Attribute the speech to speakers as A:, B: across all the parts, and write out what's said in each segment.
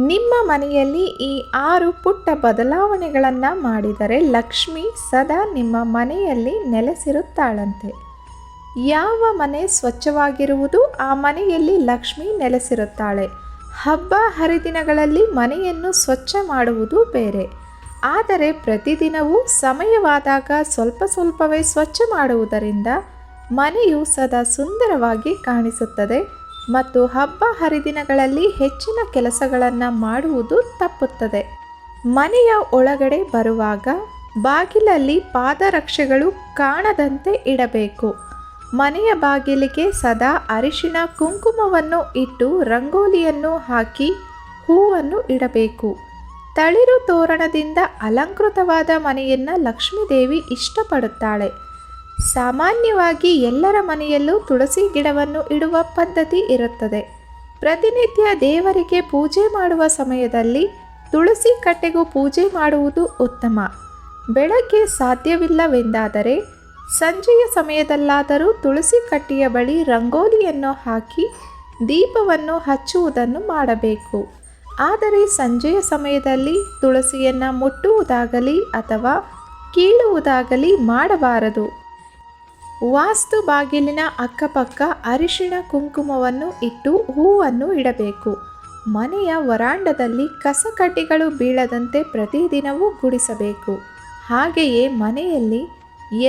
A: ನಿಮ್ಮ ಮನೆಯಲ್ಲಿ ಈ 6 ಪುಟ್ಟ ಬದಲಾವಣೆಗಳನ್ನು ಮಾಡಿದರೆ ಲಕ್ಷ್ಮಿ ಸದಾ ನಿಮ್ಮ ಮನೆಯಲ್ಲಿ ನೆಲೆಸಿರುತ್ತಾಳಂತೆ. ಯಾವ ಮನೆ ಸ್ವಚ್ಛವಾಗಿರುವುದು ಆ ಮನೆಯಲ್ಲಿ ಲಕ್ಷ್ಮಿ ನೆಲೆಸಿರುತ್ತಾಳೆ. ಹಬ್ಬ ಹರಿದಿನಗಳಲ್ಲಿ ಮನೆಯನ್ನು ಸ್ವಚ್ಛ ಮಾಡುವುದು ಬೇರೆ, ಆದರೆ ಪ್ರತಿದಿನವೂ ಸಮಯವಾದಾಗ ಸ್ವಲ್ಪ ಸ್ವಲ್ಪವೇ ಸ್ವಚ್ಛ ಮಾಡುವುದರಿಂದ ಮನೆಯು ಸದಾ ಸುಂದರವಾಗಿ ಕಾಣಿಸುತ್ತದೆ ಮತ್ತು ಹಬ್ಬ ಹರಿದಿನಗಳಲ್ಲಿ ಹೆಚ್ಚಿನ ಕೆಲಸಗಳನ್ನು ಮಾಡುವುದು ತಪ್ಪುತ್ತದೆ. ಮನೆಯ ಒಳಗಡೆ ಬರುವಾಗ ಬಾಗಿಲಲ್ಲಿ ಪಾದರಕ್ಷೆಗಳು ಕಾಣದಂತೆ ಇಡಬೇಕು. ಮನೆಯ ಬಾಗಿಲಿಗೆ ಸದಾ ಅರಿಶಿಣ ಕುಂಕುಮವನ್ನು ಇಟ್ಟು ರಂಗೋಲಿಯನ್ನು ಹಾಕಿ ಹೂವನ್ನು ಇಡಬೇಕು. ತಳಿರು ತೋರಣದಿಂದ ಅಲಂಕೃತವಾದ ಮನೆಯನ್ನು ಲಕ್ಷ್ಮೀದೇವಿ ಇಷ್ಟಪಡುತ್ತಾಳೆ. ಸಾಮಾನ್ಯವಾಗಿ ಎಲ್ಲರ ಮನೆಯಲ್ಲೂ ತುಳಸಿ ಗಿಡವನ್ನು ಇಡುವ ಪದ್ಧತಿ ಇರುತ್ತದೆ. ಪ್ರತಿನಿತ್ಯ ದೇವರಿಗೆ ಪೂಜೆ ಮಾಡುವ ಸಮಯದಲ್ಲಿ ತುಳಸಿ ಕಟ್ಟೆಗೂ ಪೂಜೆ ಮಾಡುವುದು ಉತ್ತಮ. ಬೆಳಗ್ಗೆ ಸಾಧ್ಯವಿಲ್ಲವೆಂದಾದರೆ ಸಂಜೆಯ ಸಮಯದಲ್ಲಾದರೂ ತುಳಸಿ ಕಟ್ಟೆಯ ಬಳಿ ರಂಗೋಲಿಯನ್ನು ಹಾಕಿ ದೀಪವನ್ನು ಹಚ್ಚುವುದನ್ನು ಮಾಡಬೇಕು. ಆದರೆ ಸಂಜೆಯ ಸಮಯದಲ್ಲಿ ತುಳಸಿಯನ್ನು ಮುಟ್ಟುವುದಾಗಲಿ ಅಥವಾ ಕೀಳುವುದಾಗಲಿ ಮಾಡಬಾರದು. ವಾಸ್ತು ಬಾಗಿಲಿನ ಅಕ್ಕಪಕ್ಕ ಅರಿಶಿಣ ಕುಂಕುಮವನ್ನು ಇಟ್ಟು ಹೂವನ್ನು ಇಡಬೇಕು. ಮನೆಯ ವರಾಂಡದಲ್ಲಿ ಕಸಕಡ್ಡಿಗಳು ಬೀಳದಂತೆ ಪ್ರತಿದಿನವೂ ಗುಡಿಸಬೇಕು. ಹಾಗೆಯೇ ಮನೆಯಲ್ಲಿ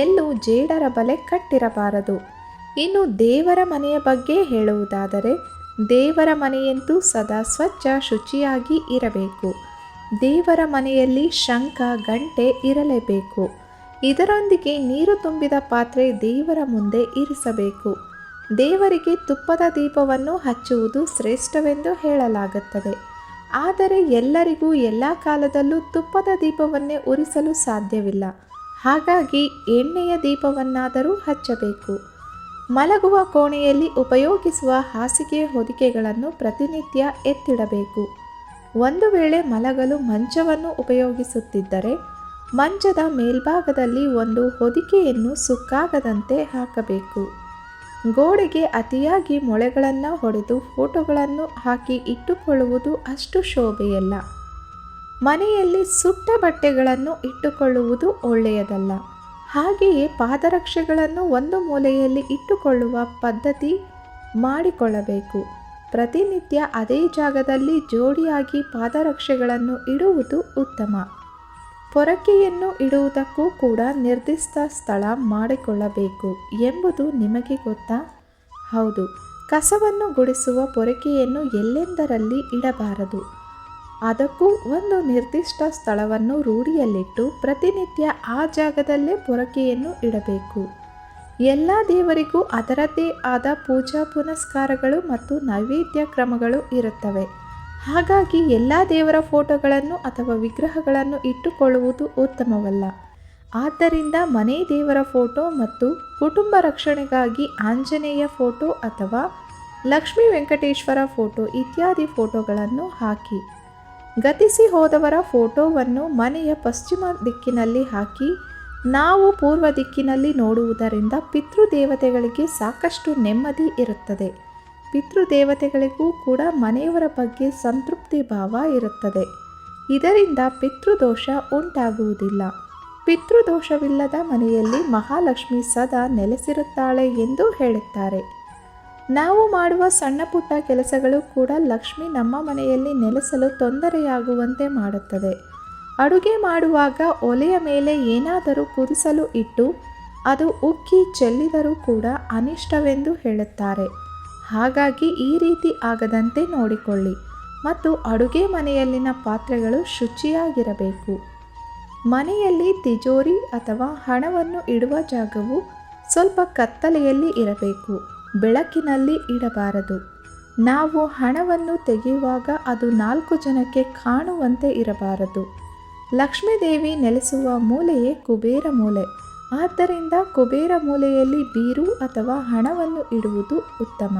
A: ಎಲ್ಲೂ ಜೇಡರ ಬಲೆ ಕಟ್ಟಿರಬಾರದು. ಇನ್ನು ದೇವರ ಮನೆಯ ಬಗ್ಗೆ ಹೇಳುವುದಾದರೆ ದೇವರ ಮನೆಯಂತೂ ಸದಾ ಸ್ವಚ್ಛ ಶುಚಿಯಾಗಿ ಇರಬೇಕು. ದೇವರ ಮನೆಯಲ್ಲಿ ಶಂಖ ಗಂಟೆ ಇರಲೇಬೇಕು. ಇದರೊಂದಿಗೆ ನೀರು ತುಂಬಿದ ಪಾತ್ರೆ ದೇವರ ಮುಂದೆ ಇರಿಸಬೇಕು. ದೇವರಿಗೆ ತುಪ್ಪದ ದೀಪವನ್ನು ಹಚ್ಚುವುದು ಶ್ರೇಷ್ಠವೆಂದು ಹೇಳಲಾಗುತ್ತದೆ. ಆದರೆ ಎಲ್ಲರಿಗೂ ಎಲ್ಲ ಕಾಲದಲ್ಲೂ ತುಪ್ಪದ ದೀಪವನ್ನೇ ಉರಿಸಲು ಸಾಧ್ಯವಿಲ್ಲ. ಹಾಗಾಗಿ ಎಣ್ಣೆಯ ದೀಪವನ್ನಾದರೂ ಹಚ್ಚಬೇಕು. ಮಲಗುವ ಕೋಣೆಯಲ್ಲಿ ಉಪಯೋಗಿಸುವ ಹಾಸಿಗೆ ಹೊದಿಕೆಗಳನ್ನು ಪ್ರತಿನಿತ್ಯ ಎತ್ತಿಡಬೇಕು. ಒಂದು ವೇಳೆ ಮಲಗಲು ಮಂಚವನ್ನು ಉಪಯೋಗಿಸುತ್ತಿದ್ದರೆ ಮಂಚದ ಮೇಲ್ಭಾಗದಲ್ಲಿ ಒಂದು ಹೊದಿಕೆಯನ್ನು ಸುಕ್ಕಾಗದಂತೆ ಹಾಕಬೇಕು. ಗೋಡೆಗೆ ಅತಿಯಾಗಿ ಮೊಳೆಗಳನ್ನು ಹೊಡೆದು ಫೋಟೋಗಳನ್ನು ಹಾಕಿ ಇಟ್ಟುಕೊಳ್ಳುವುದು ಅಷ್ಟು ಶೋಭೆಯಲ್ಲ. ಮನೆಯಲ್ಲಿ ಸುಟ್ಟ ಬಟ್ಟೆಗಳನ್ನು ಇಟ್ಟುಕೊಳ್ಳುವುದು ಒಳ್ಳೆಯದಲ್ಲ. ಹಾಗೆಯೇ ಪಾದರಕ್ಷೆಗಳನ್ನು ಒಂದು ಮೂಲೆಯಲ್ಲಿ ಇಟ್ಟುಕೊಳ್ಳುವ ಪದ್ಧತಿ ಮಾಡಿಕೊಳ್ಳಬೇಕು. ಪ್ರತಿನಿತ್ಯ ಅದೇ ಜಾಗದಲ್ಲಿ ಜೋಡಿಯಾಗಿ ಪಾದರಕ್ಷೆಗಳನ್ನು ಇಡುವುದು ಉತ್ತಮ. ಪೊರಕೆಯನ್ನು ಇಡುವುದಕ್ಕೂ ಕೂಡ ನಿರ್ದಿಷ್ಟ ಸ್ಥಳ ಮಾಡಿಕೊಳ್ಳಬೇಕು ಎಂಬುದು ನಿಮಗೆ ಗೊತ್ತಾ? ಹೌದು, ಕಸವನ್ನು ಗುಡಿಸುವ ಪೊರಕೆಯನ್ನು ಎಲ್ಲೆಂದರಲ್ಲಿ ಇಡಬಾರದು. ಅದಕ್ಕೂ ಒಂದು ನಿರ್ದಿಷ್ಟ ಸ್ಥಳವನ್ನು ರೂಢಿಯಲ್ಲಿಟ್ಟು ಪ್ರತಿನಿತ್ಯ ಆ ಜಾಗದಲ್ಲೇ ಪೊರಕೆಯನ್ನು ಇಡಬೇಕು. ಎಲ್ಲ ದೇವರಿಗೂ ಅದರದ್ದೇ ಆದ ಪೂಜಾ ಪುನಸ್ಕಾರಗಳು ಮತ್ತು ನೈವೇದ್ಯ ಕ್ರಮಗಳು ಇರುತ್ತವೆ. ಹಾಗಾಗಿ ಎಲ್ಲ ದೇವರ ಫೋಟೋಗಳನ್ನು ಅಥವಾ ವಿಗ್ರಹಗಳನ್ನು ಇಟ್ಟುಕೊಳ್ಳುವುದು ಉತ್ತಮವಲ್ಲ. ಆದ್ದರಿಂದ ಮನೆ ದೇವರ ಫೋಟೋ ಮತ್ತು ಕುಟುಂಬ ರಕ್ಷಣೆಗಾಗಿ ಆಂಜನೇಯ ಫೋಟೋ ಅಥವಾ ಲಕ್ಷ್ಮೀ ವೆಂಕಟೇಶ್ವರ ಫೋಟೋ ಇತ್ಯಾದಿ ಫೋಟೋಗಳನ್ನು ಹಾಕಿ. ಗತಿಸಿ ಹೋದವರ ಫೋಟೋವನ್ನು ಮನೆಯ ಪಶ್ಚಿಮ ದಿಕ್ಕಿನಲ್ಲಿ ಹಾಕಿ ನಾವು ಪೂರ್ವ ದಿಕ್ಕಿನಲ್ಲಿ ನೋಡುವುದರಿಂದ ಪಿತೃದೇವತೆಗಳಿಗೆ ಸಾಕಷ್ಟು ನೆಮ್ಮದಿ ಇರುತ್ತದೆ. ಪಿತೃದೇವತೆಗಳಿಗೂ ಕೂಡ ಮನೆಯವರ ಬಗ್ಗೆ ಸಂತೃಪ್ತಿ ಭಾವ ಇರುತ್ತದೆ. ಇದರಿಂದ ಪಿತೃದೋಷ ಉಂಟಾಗುವುದಿಲ್ಲ. ಪಿತೃದೋಷವಿಲ್ಲದ ಮನೆಯಲ್ಲಿ ಮಹಾಲಕ್ಷ್ಮಿ ಸದಾ ನೆಲೆಸಿರುತ್ತಾಳೆ ಎಂದು ಹೇಳುತ್ತಾರೆ. ನಾವು ಮಾಡುವ ಸಣ್ಣ ಪುಟ್ಟ ಕೆಲಸಗಳು ಕೂಡ ಲಕ್ಷ್ಮಿ ನಮ್ಮ ಮನೆಯಲ್ಲಿ ನೆಲೆಸಲು ತೊಂದರೆಯಾಗುವಂತೆ ಮಾಡುತ್ತದೆ. ಅಡುಗೆ ಮಾಡುವಾಗ ಒಲೆಯ ಮೇಲೆ ಏನಾದರೂ ಕುದಿಸಲು ಇಟ್ಟು ಅದು ಉಕ್ಕಿ ಚೆಲ್ಲಿದರೂ ಕೂಡ ಅನಿಷ್ಟವೆಂದು ಹೇಳುತ್ತಾರೆ. ಹಾಗಾಗಿ ಈ ರೀತಿ ಆಗದಂತೆ ನೋಡಿಕೊಳ್ಳಿ ಮತ್ತು ಅಡುಗೆ ಮನೆಯಲ್ಲಿನ ಪಾತ್ರೆಗಳು ಶುಚಿಯಾಗಿರಬೇಕು. ಮನೆಯಲ್ಲಿ ತಿಜೋರಿ ಅಥವಾ ಹಣವನ್ನು ಇಡುವ ಜಾಗವು ಸ್ವಲ್ಪ ಕತ್ತಲೆಯಲ್ಲಿ ಇರಬೇಕು. ಬೆಳಕಿನಲ್ಲಿ ಇಡಬಾರದು. ನಾವು ಹಣವನ್ನು ತೆಗೆಯುವಾಗ ಅದು 4 ಜನಕ್ಕೆ ಕಾಣುವಂತೆ ಇರಬಾರದು. ಲಕ್ಷ್ಮೀದೇವಿ ನೆಲೆಸುವ ಮೂಲೆಯೇ ಕುಬೇರ ಮೂಲೆ. ಆದ್ದರಿಂದ ಕುಬೇರ ಮೂಲೆಯಲ್ಲಿ ಬೀರು ಅಥವಾ ಹಣವನ್ನು ಇಡುವುದು ಉತ್ತಮ.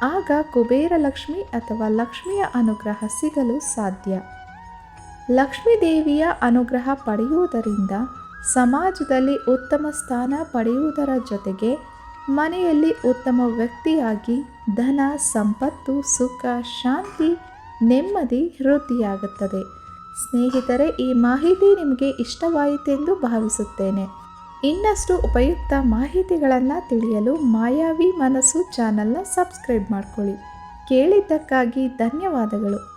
A: ಆಗ ಕುಬೇರ ಲಕ್ಷ್ಮಿ ಅಥವಾ ಲಕ್ಷ್ಮಿಯ ಅನುಗ್ರಹ ಸಿಗಲು ಸಾಧ್ಯ. ಲಕ್ಷ್ಮೀದೇವಿಯ ಅನುಗ್ರಹ ಪಡೆಯುವುದರಿಂದ ಸಮಾಜದಲ್ಲಿ ಉತ್ತಮ ಸ್ಥಾನ ಪಡೆಯುವುದರ ಜೊತೆಗೆ ಮನೆಯಲ್ಲಿ ಉತ್ತಮ ವ್ಯಕ್ತಿಯಾಗಿ ಧನ, ಸಂಪತ್ತು, ಸುಖ, ಶಾಂತಿ ನೆಮ್ಮದಿ ವೃದ್ಧಿಯಾಗುತ್ತದೆ. ಸ್ನೇಹಿತರೆ, ಈ ಮಾಹಿತಿ ನಿಮಗೆ ಇಷ್ಟವಾಯಿತೆಂದು ಭಾವಿಸುತ್ತೇನೆ. ಇನ್ನಷ್ಟು ಉಪಯುಕ್ತ ಮಾಹಿತಿಗಳನ್ನು ತಿಳಿಯಲು ಮಾಯಾವಿ ಮನಸ್ಸು ಚಾನಲ್ನ ಸಬ್ಸ್ಕ್ರೈಬ್ ಮಾಡ್ಕೊಳ್ಳಿ. ಕೇಳಿದ್ದಕ್ಕಾಗಿ ಧನ್ಯವಾದಗಳು.